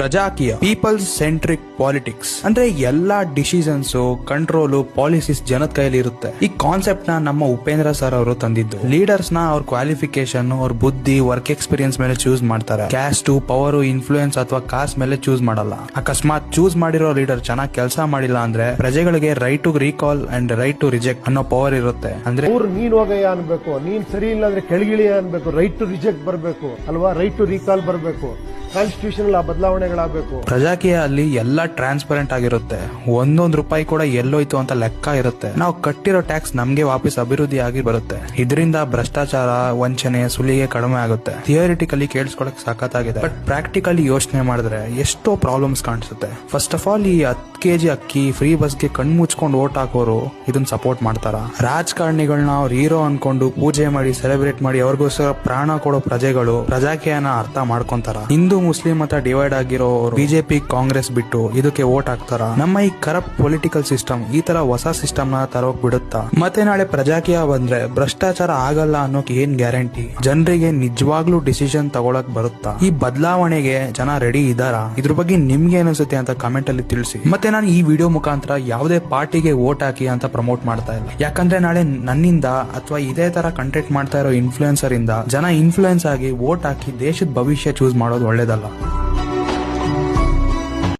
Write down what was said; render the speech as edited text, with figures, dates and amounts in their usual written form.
Prajakeeya people's centric politics ಅಂದ್ರೆ ಎಲ್ಲಾ decisions control policies ಜನದ ಕೈಯಲ್ಲಿ ಇರುತ್ತೆ. ಈ ಕಾನ್ಸೆಪ್ಟ್ ನ ನಮ್ಮ ಉಪೇಂದ್ರ ಸರ್ ಅವರು ತಂದಿದ್ದು. ಲೀಡರ್ಸ್ ನ ಅವ್ರ ಕ್ವಾಲಿಫಿಕೇಶನ್, ಅವ್ರ ಬುದ್ಧಿ, ವರ್ಕ್ ಎಕ್ಸ್ಪೀರಿಯನ್ಸ್ ಮೇಲೆ ಚೂಸ್ ಮಾಡ್ತಾರೆ. ಕ್ಯಾಸ್ಟ್, ಪವರ್, ಇನ್ಫ್ಲೂಯೆನ್ಸ್ ಅಥವಾ ಕಾಸ್ಟ್ ಮೇಲೆ ಚೂಸ್ ಮಾಡಲ್ಲ. ಅಕಸ್ಮಾತ್ ಚೂಸ್ ಮಾಡಿರೋ ಲೀಡರ್ ಚೆನ್ನಾಗಿ ಕೆಲಸ ಮಾಡಿಲ್ಲ ಅಂದ್ರೆ ಪ್ರಜೆಗಳಿಗೆ right to recall and right to reject ಅನ್ನೋ ಪವರ್ ಇರುತ್ತೆ. ಅಂದ್ರೆ ನೀನ್ ಹೋಗಯ್ಯ ಅನ್ಬೇಕು, ನೀನ್ ಸರಿ ಇಲ್ಲ ಅಂದ್ರೆ ಕೆಳಗಿಳಿಯ ಅನ್ಬೇಕು, ರೈಟ್ ಟು ರಿಜೆಕ್ಟ್ ಬರಬೇಕು ಅಲ್ವಾ, ರೈಟ್ ಟು ರೀಕಾಲ್ ಬರಬೇಕು, ಕಾನ್ಸ್ಟಿಟ್ಯೂಷನ್ ಬದಲಾವಣೆಗಳಾಗಬೇಕು. ಪ್ರಜಾಕೀಯ ಅಲ್ಲಿ ಎಲ್ಲ ಟ್ರಾನ್ಸ್ಪರೆಂಟ್ ಆಗಿರುತ್ತೆ. ಒಂದೊಂದು ರೂಪಾಯಿ ಕೂಡ ಎಲ್ಲೋಯ್ತು ಅಂತ ಲೆಕ್ಕ ಇರುತ್ತೆ. ನಾವು ಕಟ್ಟಿರೋ ಟ್ಯಾಕ್ಸ್ ನಮ್ಗೆ ವಾಪಸ್ ಅಭಿವೃದ್ಧಿ ಆಗಿ ಬರುತ್ತೆ. ಇದರಿಂದ ಭ್ರಷ್ಟಾಚಾರ, ವಂಚನೆ, ಸುಲಿಗೆ ಕಡಿಮೆ ಆಗುತ್ತೆ. ಥಿಯರಿಟಿಕಲಿ ಕೇಳಿಸ್ಕೊಳಕ್ ಸಾಕತ್ತಾಗಿದೆ, ಬಟ್ ಪ್ರಾಕ್ಟಿಕಲಿ ಯೋಚನೆ ಮಾಡಿದ್ರೆ ಎಷ್ಟೋ ಪ್ರಾಬ್ಲಮ್ಸ್ ಕಾಣಿಸುತ್ತೆ. ಫಸ್ಟ್ ಆಫ್ ಆಲ್, ಈ 10 kg ಅಕ್ಕಿ ಫ್ರೀ ಬಸ್ಗೆ ಕಣ್ ಮುಚ್ಕೊಂಡು ಓಟ್ ಹಾಕೋರು ಇದನ್ನ ಸಪೋರ್ಟ್ ಮಾಡ್ತಾರ? ರಾಜಕಾರಣಿಗಳನ್ನ ಅವ್ರ ಹೀರೋ ಅನ್ಕೊಂಡು ಪೂಜೆ ಮಾಡಿ ಸೆಲೆಬ್ರೇಟ್ ಮಾಡಿ ಅವ್ರಿಗೋಸ್ಕರ ಪ್ರಾಣ ಕೊಡೋ ಪ್ರಜೆಗಳು ಪ್ರಜಾಕೀಯನ ಅರ್ಥ ಮಾಡ್ಕೊಂತಾರ? ಹಿಂದೂ ಮುಸ್ಲಿಂ ಅಂತ ಡಿವೈಡ್ ಆಗಿರೋ ಬಿಜೆಪಿ ಕಾಂಗ್ರೆಸ್ ಬಿಟ್ಟು ಇದಕ್ಕೆ ವೋಟ್ ಹಾಕ್ತಾರ? ನಮ್ಮ ಈ ಕರಪ್ಟ್ ಪೊಲಿಟಿಕಲ್ ಸಿಸ್ಟಮ್ ಈ ತರ ಹೊಸ ಸಿಸ್ಟಮ್ ನ ತರೋಕ್ ಬಿಡುತ್ತಾ? ಮತ್ತೆ ನಾಳೆ ಪ್ರಜಾಕೀಯ ಬಂದ್ರೆ ಭ್ರಷ್ಟಾಚಾರ ಆಗಲ್ಲ ಅನ್ನೋಕ್ ಏನ್ ಗ್ಯಾರಂಟಿ? ಜನರಿಗೆ ನಿಜವಾಗ್ಲೂ ಡಿಸಿಷನ್ ತಗೊಳಕ್ ಬರುತ್ತಾ? ಈ ಬದಲಾವಣೆಗೆ ಜನ ರೆಡಿ ಇದಾರಾ? ಇದ್ರ ಬಗ್ಗೆ ನಿಮ್ಗೆ ಅನಿಸುತ್ತೆ ಅಂತ ಕಮೆಂಟ್ ಅಲ್ಲಿ ತಿಳಿಸಿ. ಮತ್ತೆ ನಾನು ಈ ವಿಡಿಯೋ ಮುಖಾಂತರ ಯಾವುದೇ ಪಾರ್ಟಿಗೆ ವೋಟ್ ಹಾಕಿ ಅಂತ ಪ್ರಮೋಟ್ ಮಾಡ್ತಾ ಇಲ್ಲ. ಯಾಕಂದ್ರೆ ನಾಳೆ ನನ್ನಿಂದ ಅಥವಾ ಇದೇ ತರ ಕಂಟೆಂಟ್ ಮಾಡ್ತಾ ಇರೋ ಇನ್ಫ್ಲೂಯೆನ್ಸರ್ ಇಂದ ಜನ ಇನ್ಫ್ಲೂಯೆನ್ಸ್ ಆಗಿ ವೋಟ್ ಹಾಕಿ ದೇಶದ ಭವಿಷ್ಯ ಚೂಸ್ ಮಾಡೋದು ಒಳ್ಳೇದಲ್ಲ.